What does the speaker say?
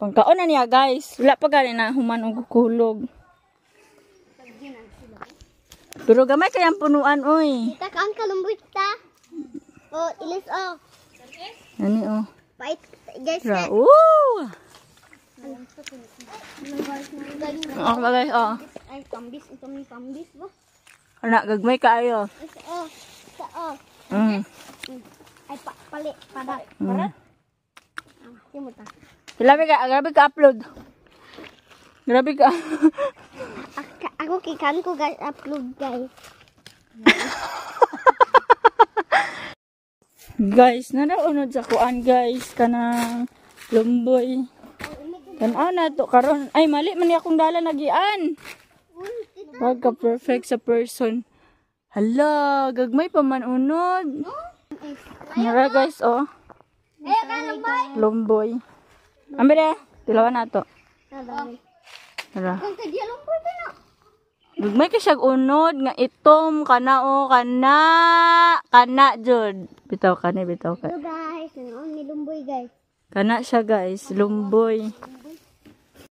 Pangkaon na niya guys. Wala pa gani na human og kulog. Pero gamay kayang punuan oy. Kita kaan kalumboy ta. Oh, ilis oh. Ani oh. Bait guys. Ra. Guys, oh. Ay, pambis ba? Ana gagmay kaayo. Oh. Ay pali pada. Yun mo ta. Grabe ka upload. Grabe ka. Ako kikan ko guys upload guys. Guys, naraunod sa kuan guys kanang lumboy. Tan-aw na to karon. Ay mali man ni akong dala nagian. Pagka perfect sa person. Hala, gagmay pa man unod. Nara guys oh. Lumboy. Ambire, tilawan na to. Tara. Gagmay ka siyag unod nga itom kana o kana jud. Bitaw ka ni. So guys, nanoon ni lumboy guys. Kana siya guys, lumboy.